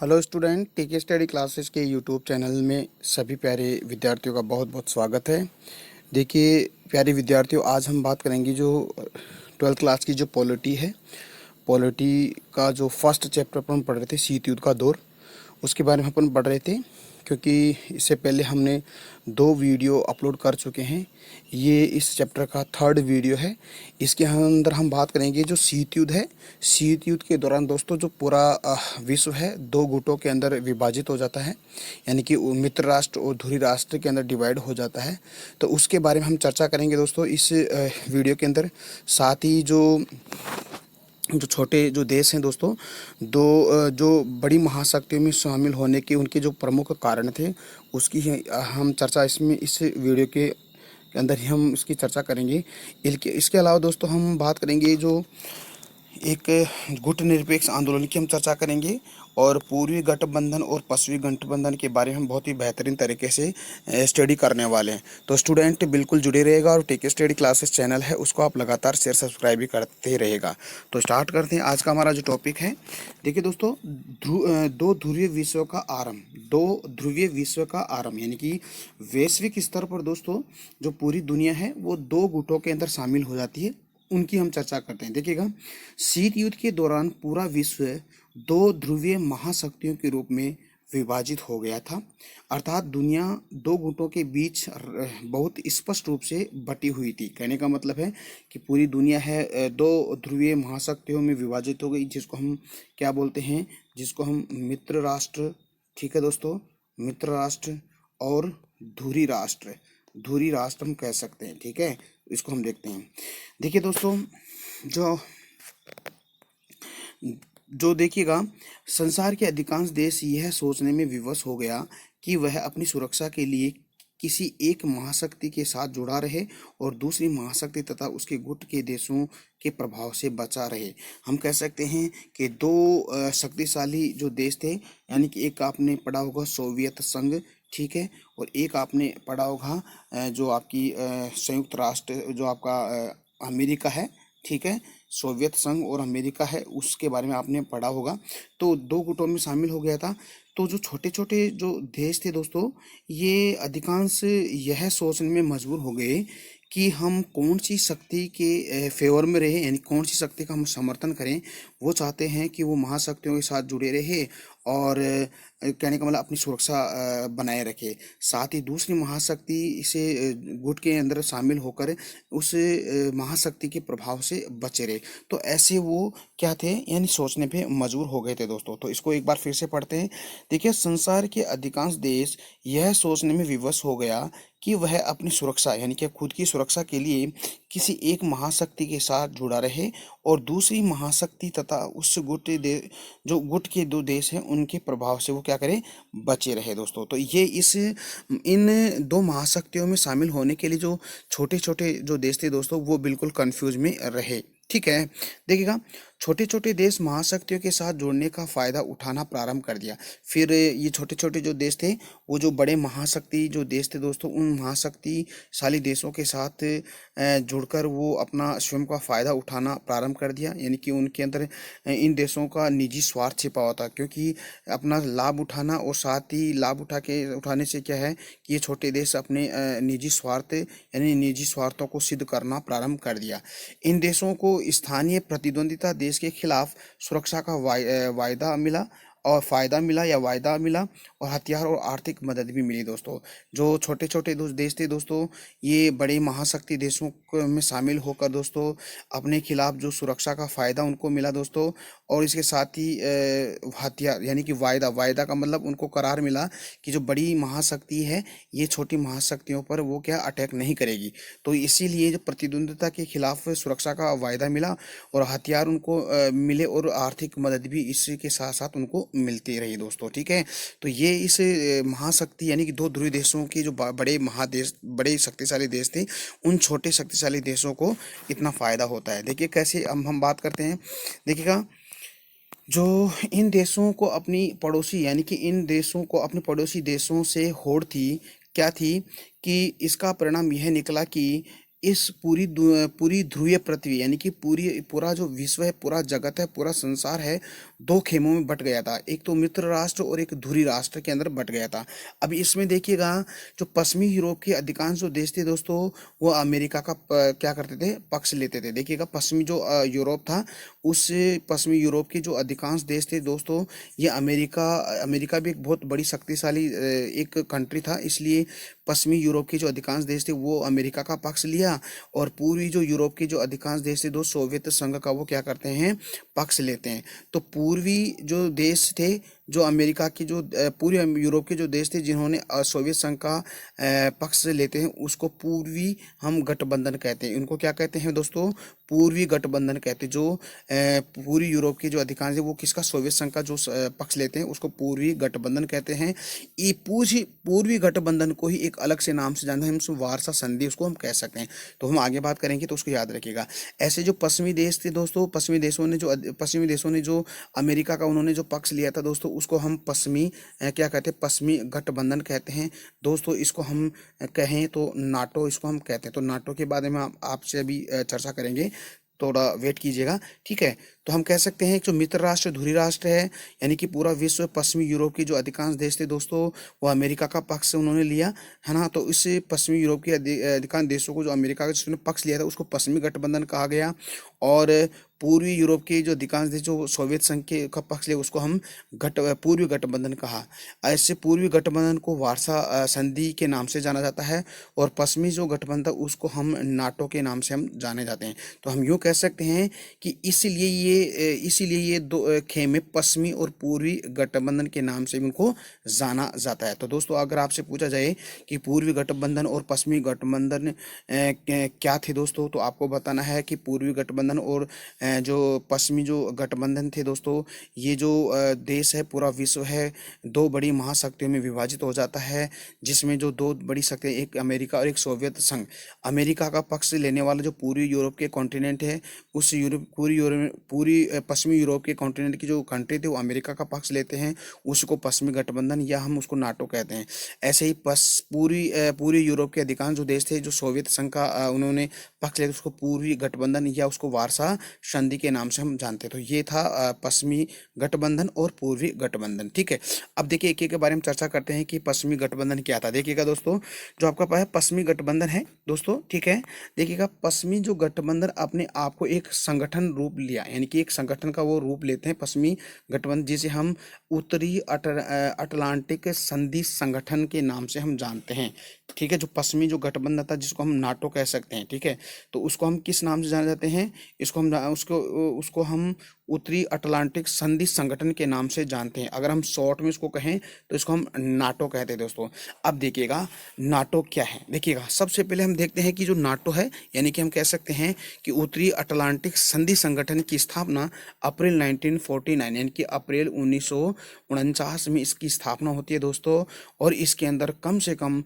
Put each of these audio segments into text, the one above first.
Hello student, टीके study classes के YouTube channel में सभी प्यारे विद्यार्थियों का बहुत बहुत स्वागत है। देखिए प्यारे विद्यार्थियों, आज हम बात करेंगे जो 12th क्लास की जो पॉलिटी है, पॉलिटी का जो फर्स्ट चैप्टर अपन पढ़ रहे थे, शीत युद्ध का दौर, उसके बारे में अपन पढ़ रहे थे। क्योंकि इससे पहले हमने 2 वीडियो अपलोड कर चुके हैं। ये इस चैप्टर का 3rd वीडियो है। इसके अंदर हम बात करेंगे जो शीत युद्ध है। शीत युद्ध के दौरान दोस्तों जो पूरा विश्व है 2 गुटों के अंदर विभाजित हो जाता है, यानी कि मित्र राष्ट्र और ध्रुवीय राष्ट्र के अंदर डिवाइड हो जाता है। तो उसके बारे में हम चर्चा करेंगे दोस्तों इस वीडियो के अंदर। साथ ही जो छोटे जो देश हैं दोस्तों, जो बड़ी महाशक्तियों में शामिल होने के उनके जो प्रमुख कारण थे, उसकी हम चर्चा इसमें इस वीडियो के अंदर ही हम इसकी चर्चा करेंगे। इसके अलावा दोस्तों हम बात करेंगे जो एक गुट निरपेक्ष आंदोलन की हम चर्चा करेंगे, और पूर्वी गठबंधन और पश्चिमी गठबंधन के बारे में हम बहुत ही बेहतरीन तरीके से स्टडी करने वाले हैं। तो स्टूडेंट बिल्कुल जुड़े रहेगा, और टीके स्टडी क्लासेस चैनल है उसको आप लगातार शेयर सब्सक्राइब भी करते रहेगा। तो स्टार्ट करते हैं आज का हमारा जो टॉपिक है। देखिए दोस्तों, दो ध्रुवीय विश्व का आरंभ, 2 ध्रुवीय विश्व का आरंभ, यानी कि वैश्विक स्तर पर दोस्तों जो पूरी दुनिया है वो 2 गुटों के अंदर शामिल हो जाती है, उनकी हम चर्चा करते हैं। देखिएगा, शीत युद्ध के दौरान पूरा विश्व 2 ध्रुवीय महाशक्तियों के रूप में विभाजित हो गया था, अर्थात दुनिया 2 गुटों के बीच बहुत स्पष्ट रूप से बटी हुई थी। कहने का मतलब है कि पूरी दुनिया है 2 ध्रुवीय महाशक्तियों में विभाजित हो गई, जिसको हम क्या बोलते हैं, जिसको हम मित्र राष्ट्र, ठीक है दोस्तों, मित्र राष्ट्र और धुरी राष्ट्र हम कह सकते हैं। ठीक है, इसको हम देखते हैं। देखिए दोस्तों, जो जो देखिएगा, संसार के अधिकांश देश यह सोचने में विवश हो गया कि वह अपनी सुरक्षा के लिए किसी एक महाशक्ति के साथ जुड़ा रहे और दूसरी महाशक्ति तथा उसके गुट के देशों के प्रभाव से बचा रहे। हम कह सकते हैं कि 2 शक्तिशाली जो देश थे, यानी कि एक आपने पढ़ा होगा सोवियत संघ, ठीक है, और एक आपने पढ़ा होगा जो आपकी संयुक्त राष्ट्र, जो आपका अमेरिका है, ठीक है, सोवियत संघ और अमेरिका है, उसके बारे में आपने पढ़ा होगा। तो 2 गुटों में शामिल हो गया था। तो जो छोटे छोटे जो देश थे दोस्तों, ये अधिकांश यह सोचने में मजबूर हो गए कि हम कौन सी शक्ति के फेवर में रहे, यानी कौन सी शक्ति का हम समर्थन करें। वो चाहते हैं कि वो महाशक्तियों के साथ जुड़े रहे और कहने का मतलब अपनी सुरक्षा बनाए रखे, साथ ही दूसरी महाशक्ति से गुट के अंदर शामिल होकर उस महाशक्ति के प्रभाव से बचे रहे। तो ऐसे वो क्या थे, यानी सोचने पे मजबूर हो गए थे दोस्तों। तो इसको एक बार फिर से पढ़ते हैं। देखिए, संसार के अधिकांश देश यह सोचने में विवश हो गया कि वह अपनी सुरक्षा, यानी कि खुद की सुरक्षा के लिए किसी एक महाशक्ति के साथ जुड़ा रहे और दूसरी महाशक्ति तथा उस जो गुट के 2 देश हैं उनके प्रभाव से वो क्या करें, बचे रहे दोस्तों। तो ये इन 2 महाशक्तियों में शामिल होने के लिए जो छोटे छोटे जो देश थे दोस्तों, वो बिल्कुल कंफ्यूज में रहे। ठीक है, देखिएगा, छोटे छोटे देश महाशक्तियों के साथ जुड़ने का फायदा उठाना प्रारंभ कर दिया। फिर ये छोटे छोटे जो देश थे, वो जो बड़े महाशक्ति जो देश थे दोस्तों, उन महाशक्तिशाली देशों के साथ जुड़कर वो अपना स्वयं का फायदा उठाना प्रारंभ कर दिया, यानी कि उनके अंदर इन देशों का निजी स्वार्थ छिपा हुआ था। क्योंकि अपना लाभ उठाना और साथ ही लाभ उठाने से क्या है कि ये छोटे देश अपने निजी स्वार्थ, यानी निजी स्वार्थों को सिद्ध करना प्रारंभ कर दिया। इन देशों को स्थानीय प्रतिद्वंदिता देश के खिलाफ सुरक्षा का वायदा मिला और फायदा मिला या वायदा मिला, और हथियार और आर्थिक मदद भी मिली दोस्तों। जो छोटे छोटे देश थे दोस्तों, ये बड़े महाशक्ति देशों में शामिल होकर दोस्तों अपने खिलाफ जो सुरक्षा का फायदा उनको मिला दोस्तों, और इसके साथ ही हथियार, यानी कि वायदा का मतलब उनको करार मिला कि जो बड़ी महाशक्ति है ये छोटी महाशक्तियों पर वो क्या अटैक नहीं करेगी। तो इसीलिए जो प्रतिद्वंदिता के खिलाफ सुरक्षा का वायदा मिला और हथियार उनको मिले, और आर्थिक मदद भी इसके साथ साथ उनको मिलती रही दोस्तों। ठीक है, तो ये इस महाशक्ति, यानी कि 2 ध्रुवीय देशों के जो बड़े महादेश, बड़े शक्तिशाली देश थे, उन छोटे शक्तिशाली देशों को इतना फायदा होता है। देखिए कैसे हम बात करते हैं। देखिएगा, जो इन देशों को अपनी पड़ोसी, यानी कि इन देशों को अपने पड़ोसी देशों से होड़ थी, क्या थी कि इसका परिणाम यह निकला कि इस पूरी ध्रुवीय पृथ्वी यानी कि पूरा जो विश्व है, पूरा जगत है, पूरा संसार है, दो खेमों में बट गया था। एक तो मित्र राष्ट्र और एक धुरी राष्ट्र के अंदर बट गया था। अब इसमें देखिएगा, जो पश्चिमी यूरोप के अधिकांश जो देश थे दोस्तों, वो अमेरिका का क्या करते थे, पक्ष लेते थे। देखिएगा, पश्चिमी जो यूरोप था, उस पश्चिमी यूरोप के जो अधिकांश देश थे दोस्तों, ये अमेरिका अमेरिका भी एक बहुत बड़ी शक्तिशाली एक कंट्री था, इसलिए पश्चिमी यूरोप के जो अधिकांश देश थे वो अमेरिका का पक्ष लिया, और पूर्वी जो यूरोप के जो अधिकांश देश थे, दो सोवियत संघ का वो क्या करते हैं, पक्ष लेते हैं। तो पूर्वी जो देश थे, जो अमेरिका की जो पूर्वी यूरोप के जो देश थे जिन्होंने सोवियत संघ का पक्ष लेते हैं, उसको पूर्वी हम गठबंधन कहते हैं। उनको क्या कहते हैं दोस्तों, पूर्वी गठबंधन कहते हैं। जो पूर्वी यूरोप के जो अधिकांश है वो किसका, सोवियत संघ का जो पक्ष लेते हैं उसको पूर्वी गठबंधन कहते हैं। ये पूर्वी गठबंधन को ही एक अलग से नाम से जानते हैं, हम उसको वारसा संधि उसको हम कह सकते हैं। तो हम आगे बात करेंगे तो उसको याद रखिएगा। ऐसे जो पश्चिमी देश थे दोस्तों, पश्चिमी देशों ने जो अमेरिका का उन्होंने जो पक्ष लिया था दोस्तों, उसको हम पश्चिमी क्या कहते हैं, पश्चिमी गठबंधन कहते हैं दोस्तों। इसको हम कहें तो नाटो इसको हम कहते हैं। तो नाटो के बारे में आपसे अभी चर्चा करेंगे, थोड़ा वेट कीजिएगा, ठीक है। तो हम कह सकते हैं कि जो मित्र राष्ट्र धुरी राष्ट्र है, यानी कि पूरा विश्व, पश्चिमी यूरोप के जो अधिकांश देश थे दोस्तों, वो अमेरिका का पक्ष उन्होंने लिया, है ना। तो इस पश्चिमी यूरोप के अधिकांश देशों को जो अमेरिका का जिसने पक्ष लिया था उसको पश्चिमी गठबंधन कहा गया। और पूर्वी यूरोप के जो अधिकांश देश जो सोवियत संघ के का पक्ष लिया उसको हम पूर्वी गठबंधन कहा। ऐसे पूर्वी गठबंधन को वारसा संधि के नाम से जाना जाता है, और पश्चिमी जो गठबंधन उसको हम नाटो के नाम से हम जाने जाते हैं। तो हम यूँ कह सकते हैं कि इसीलिए ये दो खेमे पश्चिमी और पूर्वी गठबंधन के नाम से भी उनको जाना जाता है। तो दोस्तों, अगर आपसे पूछा जाए कि पूर्वी गठबंधन और पश्चिमी गठबंधन क्या थे दोस्तों, तो आपको बताना है कि पूर्वी गठबंधन और जो पश्चिमी जो गठबंधन थे दोस्तों, ये जो देश है, पूरा विश्व है, दो बड़ी महाशक्तियों में विभाजित हो जाता है, जिसमें जो दो बड़ी शक्ति, एक अमेरिका और एक सोवियत संघ। अमेरिका का पक्ष लेने वाला जो पूर्वी यूरोप के कॉन्टिनेंट है, उस पूरी पश्चिमी यूरोप के कॉन्टिनेंट की जो कंट्री थे वो अमेरिका का पक्ष लेते हैं, उसको पश्चिमी गठबंधन या हम उसको नाटो कहते हैं। ऐसे ही पूरी यूरोप के अधिकांश जो देश थे जो सोवियत संघ का उन्होंने पक्ष लिया, उसको पूर्वी गठबंधन या उसको वारसा संधि के नाम से हम जानते हैं। तो ये था पश्चिमी गठबंधन और पूर्वी गठबंधन, ठीक है। अब देखिए एक एक के बारे में चर्चा करते हैं कि पश्चिमी गठबंधन क्या था। देखिएगा दोस्तों, जो आपका पास पश्चिमी गठबंधन है दोस्तों, ठीक है। देखिएगा, पश्चिमी जो गठबंधन अपने आप को एक संगठन रूप लिया, यानी कि एक संगठन का वो रूप लेते हैं पश्चिमी गठबंधन, जिसे हम उत्तरी अटलांटिक संधि संगठन के नाम से हम जानते हैं, ठीक है। जो पश्चिमी जो गठबंधन था जिसको हम नाटो कह सकते हैं, ठीक है, तो उसको हम किस नाम से जाने जाते हैं, इसको हम उसको हम उत्तरी अटलांटिक संधि संगठन के नाम से जानते हैं। अगर हम शॉर्ट में इसको कहें तो इसको हम नाटो कहते हैं दोस्तों। अब देखिएगा नाटो क्या है। देखिएगा, सबसे पहले हम देखते हैं कि जो नाटो है, यानी कि हम कह सकते हैं कि उत्तरी अटलांटिक संधि संगठन की स्थापना अप्रैल 1949 यानी कि अप्रैल 1949 में इसकी स्थापना होती है दोस्तों। और इसके अंदर कम से कम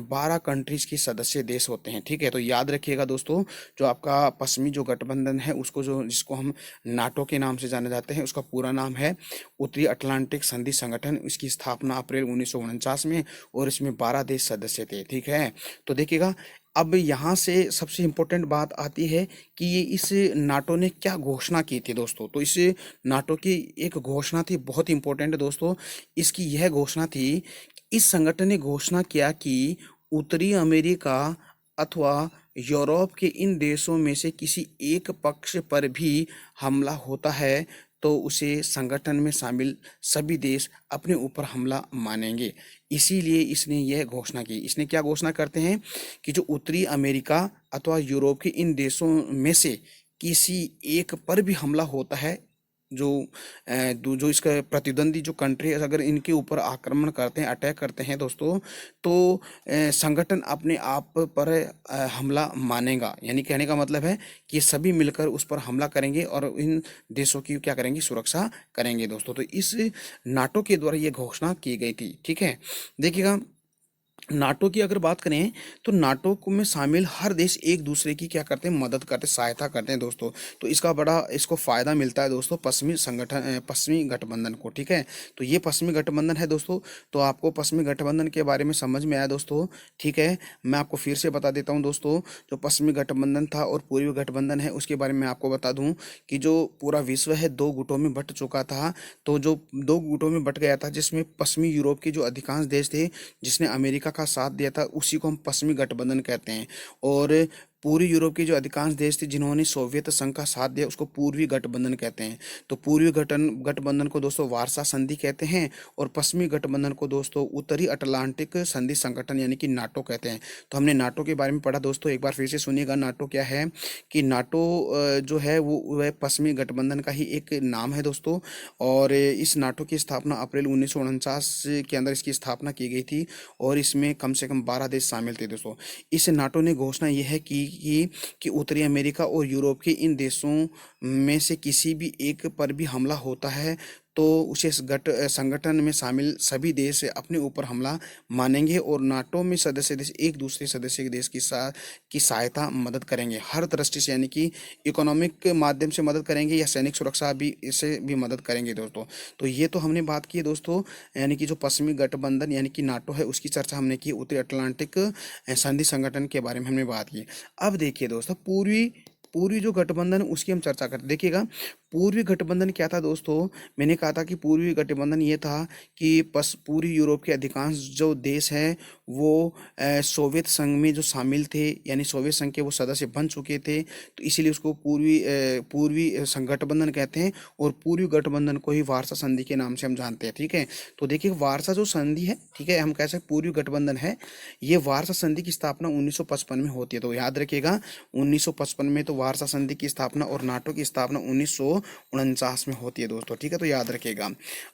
12 कंट्रीज के सदस्य देश होते हैं, ठीक है। तो याद रखिएगा दोस्तों, जो आपका पश्चिमी जो गठबंधन है उसको जिसको हम नाटो के नाम से जाने जाते हैं, उसका पूरा नाम है उत्तरी अटलांटिक संधि संगठन। इसकी स्थापना अप्रैल 1949 में, और इसमें 12 देश सदस्य थे, ठीक है। तो देखिएगा, अब यहाँ से सबसे इम्पोर्टेंट बात आती है कि ये इस नाटो ने क्या घोषणा की थी दोस्तों। तो इस नाटो की एक घोषणा थी, बहुत इंपॉर्टेंट है दोस्तों। इसकी यह घोषणा थी, इस संगठन ने घोषणा किया कि उत्तरी अमेरिका अथवा यूरोप के इन देशों में से किसी एक पक्ष पर भी हमला होता है तो उसे संगठन में शामिल सभी देश अपने ऊपर हमला मानेंगे। इसीलिए इसने यह घोषणा की। इसने क्या घोषणा करते हैं कि जो उत्तरी अमेरिका अथवा यूरोप के इन देशों में से किसी एक पर भी हमला होता है, जो इसका प्रतिद्वंदी जो कंट्री है, अगर इनके ऊपर आक्रमण करते हैं, अटैक करते हैं दोस्तों, तो संगठन अपने आप पर हमला मानेगा। यानी कहने का मतलब है कि ये सभी मिलकर उस पर हमला करेंगे और इन देशों की क्या करेंगे, सुरक्षा करेंगे दोस्तों। तो इस नाटो के द्वारा ये घोषणा की गई थी, ठीक है। देखिएगा, नाटो की अगर बात करें तो नाटो को में शामिल हर देश एक दूसरे की क्या करते हैं, मदद करते हैं, सहायता करते हैं दोस्तों। तो इसका बड़ा इसको फायदा मिलता है दोस्तों पश्चिमी गठबंधन को, ठीक है। तो ये पश्चिमी गठबंधन है दोस्तों। तो आपको पश्चिमी गठबंधन के बारे में समझ में आया दोस्तों, ठीक है। मैं आपको फिर से बता देता हूँ दोस्तों, जो पश्चिमी गठबंधन था और पूर्वी गठबंधन है उसके बारे में आपको बता दूं कि जो पूरा विश्व है दो गुटों में बंट चुका था। तो जो दो गुटों में बंट गया था, जिसमें पश्चिमी यूरोप के जो अधिकांश देश थे जिसने अमेरिका का साथ दिया था, उसी को हम पश्चिमी गठबंधन कहते हैं। और पूर्वी यूरोप के जो अधिकांश देश थे जिन्होंने सोवियत संघ का साथ दिया, उसको पूर्वी गठबंधन कहते हैं। तो पूर्वी गठबंधन को दोस्तों वार्सा संधि कहते हैं, और पश्चिमी गठबंधन को दोस्तों उत्तरी अटलांटिक संधि संगठन यानी कि नाटो कहते हैं। तो हमने नाटो के बारे में पढ़ा दोस्तों, एक बार फिर से सुनिएगा। नाटो क्या है कि नाटो जो है वो वह पश्चिमी गठबंधन का ही एक नाम है दोस्तों। और इस नाटो की स्थापना अप्रैल 1949 के अंदर इसकी स्थापना की गई थी, और इसमें कम से कम 12 देश शामिल थे दोस्तों। इस नाटो ने घोषणा ये है कि उत्तरी अमेरिका और यूरोप के इन देशों में से किसी भी एक पर भी हमला होता है तो उसे इस संगठन में शामिल सभी देश अपने ऊपर हमला मानेंगे, और नाटो में सदस्य देश एक दूसरे सदस्य के देश की सहायता मदद करेंगे हर दृष्टि से, यानी कि इकोनॉमिक माध्यम से मदद करेंगे या सैनिक सुरक्षा भी इससे भी मदद करेंगे दोस्तों। तो ये तो हमने बात की है दोस्तों, यानी कि जो पश्चिमी गठबंधन यानी कि नाटो है उसकी चर्चा हमने की, उत्तरी अटलांटिक संधि संगठन के बारे में हमने बात की। अब देखिए दोस्तों, पूर्वी पूर्वी जो गठबंधन है उसकी हम चर्चा करते देखिएगा। पूर्वी गठबंधन क्या था दोस्तों, मैंने कहा था कि पूर्वी गठबंधन ये था कि पूर्वी यूरोप के अधिकांश जो देश हैं वो सोवियत संघ में जो शामिल थे, यानी सोवियत संघ के वो सदस्य बन चुके थे, तो इसीलिए उसको पूर्वी गठबंधन कहते हैं। और पूर्वी गठबंधन को ही वार्सा संधि के नाम से हम जानते हैं, ठीक है। तो देखिए वार्सा जो संधि है, ठीक है, हम कह सकते पूर्वी गठबंधन है, ये वार्सा संधि की स्थापना 1955 में होती है। तो याद रखिएगा 1955 में तो वार्सा संधि की स्थापना, और नाटो की स्थापना 1949 में होती है दोस्तों, ठीक है। तो याद रखिएगा।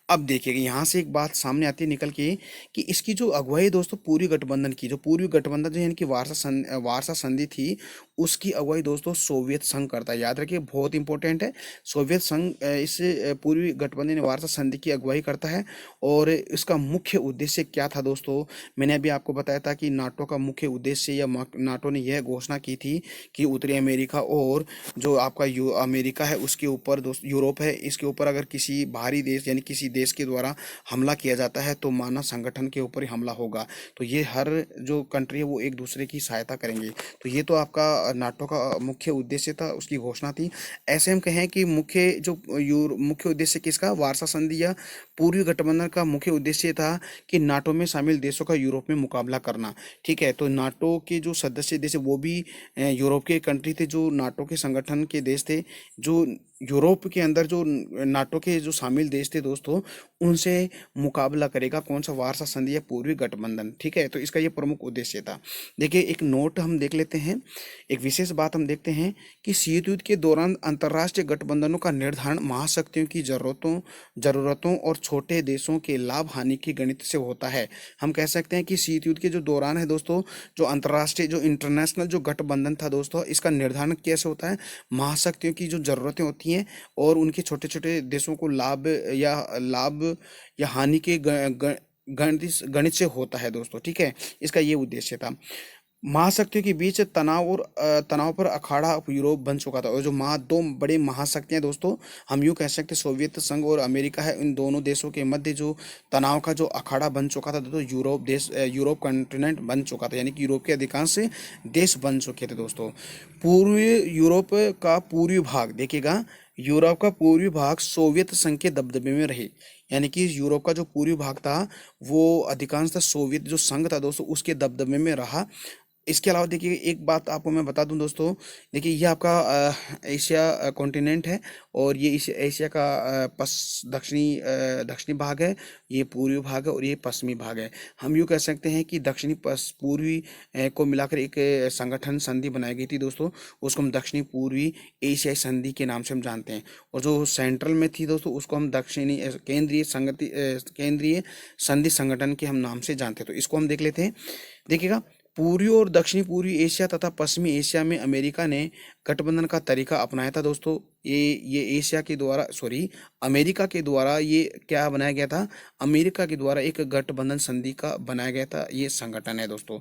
अब देखिएगा यहाँ से एक बात सामने आती है निकल के कि इसकी जो अगुवाई दोस्तों पूर्वी गठबंधन की, जो पूर्वी गठबंधन जो यानी कि वार्सा संधि थी, उसकी अगुवाई दोस्तों सोवियत संघ करता है। याद रखिए बहुत इंपॉर्टेंट है, सोवियत संघ इस पूर्वी गठबंधन वार्सा संधि की अगुवाई करता है। और इसका मुख्य उद्देश्य क्या था दोस्तों, मैंने अभी आपको बताया था कि नाटो का मुख्य उद्देश्य या नाटो ने यह घोषणा की थी कि उत्तरी अमेरिका और जो आपका अमेरिका है उसके ऊपर दोस्त यूरोप है, इसके ऊपर अगर किसी बाहरी देश यानी किसी देश के द्वारा हमला किया जाता है तो माना संगठन के ऊपर ही हमला होगा। तो ये हर जो कंट्री है वो एक दूसरे की सहायता करेंगे। तो ये तो आपका नाटो का मुख्य उद्देश्य था, उसकी घोषणा थी। ऐसे हम कहें कि मुख्य उद्देश्य किसका, वार्सा संधि या पूर्वी गठबंधन का मुख्य उद्देश्य था कि नाटो में शामिल देशों का यूरोप में मुकाबला करना, ठीक है। तो नाटो के जो सदस्य देश वो भी यूरोप के कंट्री थे, जो नाटो के संगठन के देश थे, जो यूरोप के अंदर जो नाटो के जो शामिल देश थे दोस्तों, उनसे मुकाबला करेगा कौन सा, वार्सा संधि या पूर्वी गठबंधन, ठीक है। तो इसका ये प्रमुख उद्देश्य था। देखिए एक नोट हम देख लेते हैं, एक विशेष बात हम देखते हैं कि शीत युद्ध के दौरान अंतर्राष्ट्रीय गठबंधनों का निर्धारण महाशक्तियों की जरूरतों और छोटे देशों के लाभ हानि की गणित से होता है। हम कह सकते हैं कि शीत युद्ध के जो दौरान है दोस्तों, जो अंतर्राष्ट्रीय जो इंटरनेशनल जो गठबंधन था दोस्तों, इसका निर्धारण कैसे होता है, महाशक्तियों की जो जरूरतें होती हैं और उनके छोटे छोटे देशों को लाभ या हानि के गणित से होता है दोस्तों, ठीक है। इसका ये उद्देश्य था। महाशक्तियों के बीच तनाव पर अखाड़ा यूरोप बन चुका था, और जो दो बड़े महाशक्तियां दोस्तों, हम यूं कह सकते सोवियत संघ और अमेरिका है, इन दोनों देशों के मध्य जो तनाव का जो अखाड़ा बन चुका था दोस्तों, यूरोप कॉन्टिनेंट बन चुका था, यानी कि यूरोप के अधिकांश देश बन चुके थे दोस्तों। पूर्वी यूरोप का पूर्वी भाग देखिएगा, यूरोप का पूर्वी भाग सोवियत संघ के दबदबे में रहे, यानी कि यूरोप का जो पूर्वी भाग था वो अधिकांशतः सोवियत जो संघ था दोस्तों उसके दबदबे में रहा। इसके अलावा देखिए एक बात आपको मैं बता दूं दोस्तों, देखिए ये आपका एशिया कॉन्टिनेंट है, और ये इस एशिया का दक्षिणी भाग है, ये पूर्वी भाग है, और ये पश्चिमी भाग है। हम यूँ कह सकते हैं कि पूर्वी को मिलाकर एक संगठन संधि बनाई गई थी दोस्तों, उसको हम दक्षिणी पूर्वी एशियाई संधि के नाम से हम जानते हैं। और जो सेंट्रल में थी दोस्तों उसको हम दक्षिणी केंद्रीय संधि संगठन के हम नाम से जानते हैं। तो इसको हम देख लेते हैं। देखिएगा पूर्वी और दक्षिणी पूर्वी एशिया तथा पश्चिमी एशिया में अमेरिका ने गठबंधन का तरीका अपनाया था दोस्तों। ये एशिया के द्वारा, सॉरी, अमेरिका के द्वारा ये क्या बनाया गया था? अमेरिका के द्वारा एक गठबंधन संधि का बनाया गया था, ये संगठन है दोस्तों।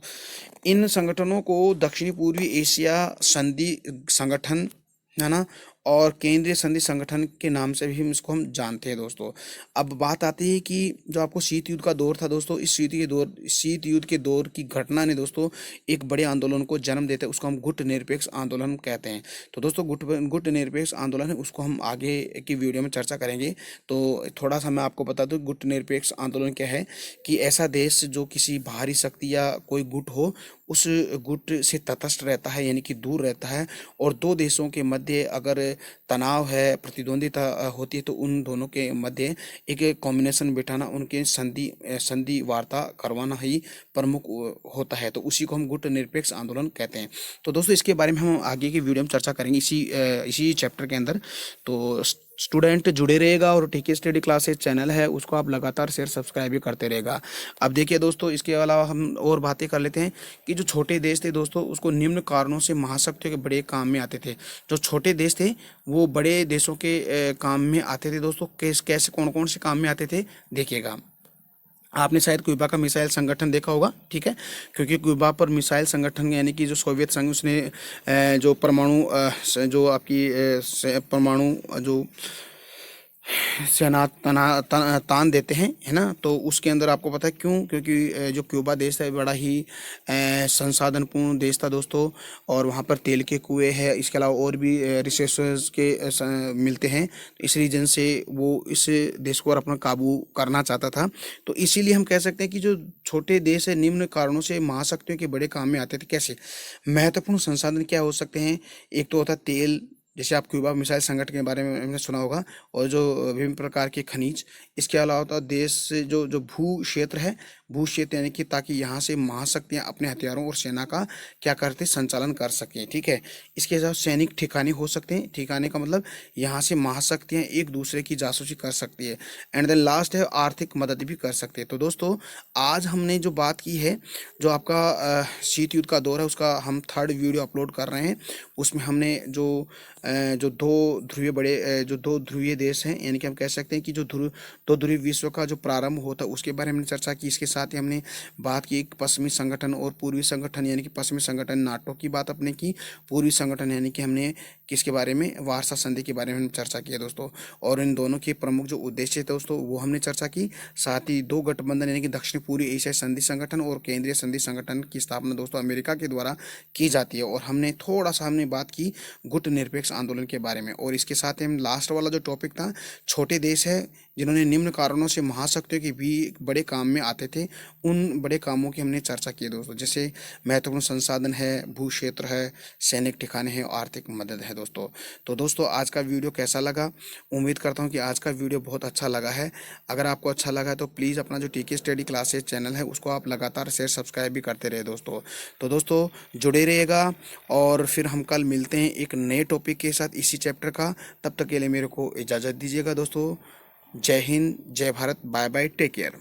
इन संगठनों को दक्षिणी पूर्वी एशिया संधि संगठन, है ना, और केंद्रीय संधि संगठन के नाम से भी हम इसको हम जानते हैं दोस्तों। अब बात आती है कि जो आपको शीत युद्ध का दौर था दोस्तों, इस शीत युद्ध के दौर की घटना ने दोस्तों एक बड़े आंदोलन को जन्म देते हैं, उसको हम गुट निरपेक्ष आंदोलन कहते हैं। तो दोस्तों गुट निरपेक्ष आंदोलन है, उसको हम आगे की वीडियो में चर्चा करेंगे। तो थोड़ा सा मैं आपको बता दूं गुट निरपेक्ष आंदोलन क्या है, कि ऐसा देश जो किसी बाहरी शक्ति या कोई गुट हो, उस गुट से तटस्थ रहता है, यानी कि दूर रहता है, और दो देशों के मध्य अगर तनाव है, प्रतिद्वंदिता होती है, तो उन दोनों के मध्य एक कॉम्बिनेशन बिठाना, उनके संधि वार्ता करवाना ही प्रमुख होता है। तो उसी को हम गुट निरपेक्ष आंदोलन कहते हैं। तो दोस्तों इसके बारे में हम आगे की वीडियो में चर्चा करेंगे, इसी चैप्टर के अंदर। तो स्टूडेंट जुड़े रहेगा, और टीके स्टडी क्लासेस चैनल है उसको आप लगातार शेयर सब्सक्राइब भी करते रहेगा। अब देखिए दोस्तों, इसके अलावा हम और बातें कर लेते हैं कि जो छोटे देश थे दोस्तों, उसको निम्न कारणों से महाशक्तियों के बड़े काम में आते थे। जो छोटे देश थे वो बड़े देशों के काम में आते थे दोस्तों। कैसे कौन कौन से काम में आते थे देखिएगा। आपने शायद क्यूबा का मिसाइल संगठन देखा होगा, ठीक है, क्योंकि क्यूबा पर मिसाइल संगठन, यानी कि जो सोवियत संघ, उसने जो परमाणु जो आपकी परमाणु जो तान देते हैं, है ना। तो उसके अंदर आपको पता है क्यों? क्योंकि जो क्यूबा देश है बड़ा ही संसाधनपूर्ण देश था दोस्तों, और वहाँ पर तेल के कुएं हैं, इसके अलावा और भी रिसोर्सेज के मिलते हैं। तो इस रीजन से वो इस देश को अपना काबू करना चाहता था। तो इसीलिए हम कह सकते हैं कि जो छोटे देश है निम्न कारणों से महाशक्तियों के बड़े काम में आते थे। कैसे? महत्वपूर्ण संसाधन क्या हो सकते हैं? एक तो होता है तेल, जैसे आप क्यूबा मिसाइल संगठन के बारे में हमने सुना होगा, और जो विभिन्न प्रकार के खनिज। इसके अलावा होता है देश से जो जो भू क्षेत्र है, भू क्षेत्र, यानी कि ताकि यहाँ से महाशक्तियाँ अपने हथियारों और सेना का क्या करते, संचालन कर सकें, ठीक है। इसके अलावा सैनिक ठिकाने हो सकते हैं। ठिकाने का मतलब यहाँ से महाशक्तियाँ एक दूसरे की जासूसी कर सकती है। एंड देन लास्ट है आर्थिक मदद भी कर सकते हैं। तो दोस्तों आज हमने जो बात की है, जो आपका शीत युद्ध का दौर है, उसका हम 3rd वीडियो अपलोड कर रहे हैं। उसमें हमने जो दो ध्रुवीय देश हैं, यानी कि हम कह सकते हैं कि जो दो ध्रुवीय विश्व का जो प्रारंभ होता है, उसके बारे में हमने चर्चा की। इसके साथ ही हमने बात की एक पश्चिमी संगठन और पूर्वी संगठन, यानी कि पश्चिमी संगठन नाटो की बात अपने की, पूर्वी संगठन यानी कि हमने किसके बारे में, वार्सा संधि के बारे में हमने चर्चा की है दोस्तों। और इन दोनों के प्रमुख जो उद्देश्य थे दोस्तों वो हमने चर्चा की। साथ ही दो गठबंधन, यानी कि दक्षिण पूर्वी एशियाई संधि संगठन और केंद्रीय संधि संगठन की स्थापना दोस्तों अमेरिका के द्वारा की जाती है। और हमने थोड़ा सा बात की गुट निरपेक्ष आंदोलन के बारे में। और इसके साथ ही हम लास्ट वाला जो टॉपिक था, छोटे देश है जिन्होंने निम्न कारणों से महाशक्तियों के भी बड़े काम में आते थे, उन बड़े कामों की हमने चर्चा की है दोस्तों। जैसे महत्वपूर्ण संसाधन है, भू क्षेत्र है, सैनिक ठिकाने हैं, आर्थिक मदद है दोस्तों। तो दोस्तों आज का वीडियो कैसा लगा? उम्मीद करता हूँ कि आज का वीडियो बहुत अच्छा लगा है। अगर आपको अच्छा लगा है तो प्लीज़ अपना जो टीके स्टडी क्लासेस चैनल है उसको आप लगातार शेयर सब्सक्राइब भी करते रहे दोस्तों। तो दोस्तों जुड़े रहिएगा, और फिर हम कल मिलते हैं एक नए टॉपिक के साथ इसी चैप्टर का। तब तक के लिए मेरे को इजाज़त दीजिएगा दोस्तों। जय हिंद, जय Bharat, bye bye, take care.